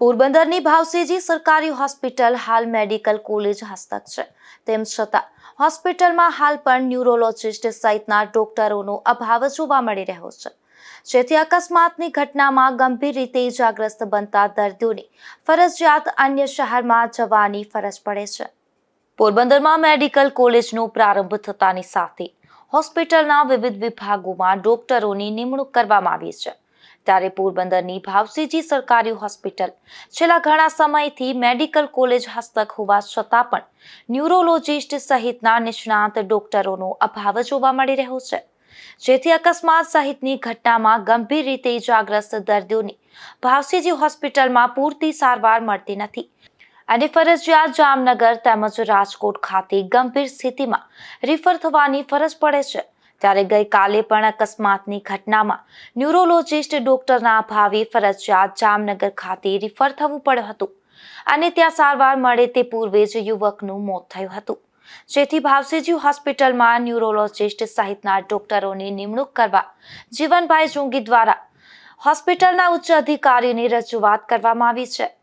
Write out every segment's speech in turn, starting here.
પોરબંદરની ભાવસીજી સરકારી હોસ્પિટલ હાલ મેડિકલ કોલેજ હસ્તક છે. તેમ છતાં હોસ્પિટલમાં હાલ પણ ન્યુરોલોજિસ્ટ સહિતના ડોક્ટરોનો અભાવ જોવા મળી રહ્યો છે, જેથી અકસ્માતની ઘટનામાં ગંભીર રીતે ઇજાગ્રસ્ત બનતા દર્દીઓને ફરજિયાત અન્ય શહેરમાં જવાની ફરજ પડે છે. પોરબંદરમાં મેડિકલ કોલેજનો પ્રારંભ થતાની સાથે હોસ્પિટલના વિવિધ વિભાગોમાં ડોક્ટરોની નિમણૂક કરવામાં આવી છે. ત્યારે પોરબંદરની ભાવસીજી સરકારી હોસ્પિટલ છેલ્લા ઘણા સમયથી મેડિકલ કોલેજ હસ્તક હોવા છતાં પણ ન્યુરોલોજિસ્ટ સહિતના નિષ્ણાત ડોક્ટરોનો અભાવ જોવા મળી રહ્યો છે, જેથી અકસ્માત સહિતની ઘટનામાં ગંભીર રીતે ઇજાગ્રસ્ત દર્દીઓને ભાવસીજી હોસ્પિટલમાં પૂરતી સારવાર મળતી નથી અને ફરજિયાત જામનગર તેમજ રાજકોટ ખાતે ગંભીર સ્થિતિમાં રિફર થવાની ફરજ પડે છે. ત્યારે ગઈકાલે પણ અકસ્માતની ઘટનામાં ન્યુરોલોજિસ્ટ ડોક્ટરના અભાવે ફરજિયાત જામનગર ખાતે રિફર થવું પડ્યું હતું અને ત્યાં સારવાર મળે તે પૂર્વે જ યુવકનું મોત થયું હતું, જેથી ભાવસીજી હોસ્પિટલમાં ન્યુરોલોજિસ્ટ સહિતના ડોક્ટરોની નિમણૂક કરવા જીવનભાઈ જોંગી દ્વારા હોસ્પિટલના ઉચ્ચ અધિકારીઓની રજૂઆત કરવામાં આવી છે.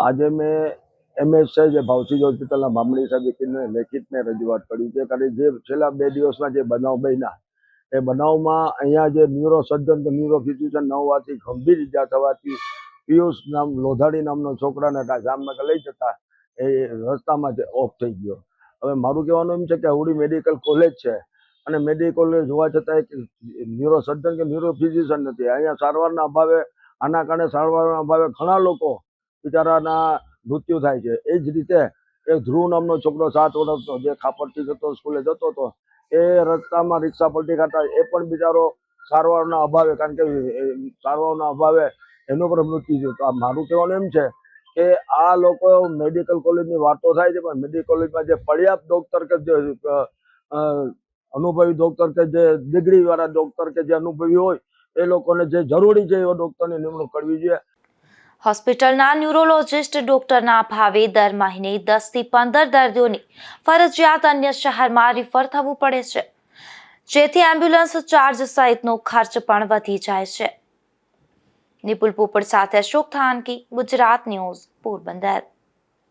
આજે મેં એમએસ છે જે ભાવસીજી હોસ્પિટલના મામલી સાહેબને લેખિતને રજૂઆત કરી છે. કારણ જે છેલ્લા 2 દિવસમાં જે બનાવ બન્યા એ બનાવમાં અહીંયા જે ન્યુરો સર્જન કે ન્યુરો ફિઝિશિયન ન હોવાથી ગંભીર ઇજા થવાથી પિયુષ લોધાડી નામનો છોકરાને જામનગર લઈ જતા એ રસ્તામાં જ ઓફ થઈ ગયો. હવે મારું કહેવાનું એમ છે કે અવળી મેડિકલ કોલેજ છે અને મેડિકલ કોલેજ હોવા છતાં એક ન્યુરો સર્જન કે ન્યુરો ફિઝિશિયન નથી. અહીંયા સારવારના અભાવે આના કારણે સારવારના અભાવે ઘણા લોકો બિચારાના મૃત્યુ થાય છે. એ જ રીતે એક ધ્રુવ નામનો છોકરો 7 વર્ષનો જે ખાપરથી જતો સ્કૂલે જતો હતો એ રસ્તામાં રિક્ષા પલટી ખાતા એ પણ બિચારો સારવારના અભાવે, કારણ કે સારવારના અભાવે એનું પણ મૃત્યુ થયું. તો મારું કહેવાનું એમ છે કે આ લોકો મેડિકલ કોલેજની વાતો થાય છે પણ મેડિકલ કોલેજમાં જે પર્યાપ્ત ડોક્ટર કે જે અનુભવી ડોક્ટર કે જે ડિગ્રીવાળા ડોક્ટર કે જે અનુભવી હોય એ લોકોને જે જરૂરી છે એવા ડોક્ટરની નિમણૂક કરવી જોઈએ. હોસ્પિટલના ન્યુરોલોજિસ્ટ ડોક્ટરના અભાવે દર મહિને 10 થી 15 દર્દીઓને ફરજિયાત અન્ય શહેરમાં રિફર થવું પડે છે, જેથી એમ્બ્યુલન્સ ચાર્જ સહિતનો ખર્ચ પણ વધી જાય છે. નિપુલ પોપટ સાથે અશોક થાનકી, ગુજરાત ન્યૂઝ, પોરબંદર.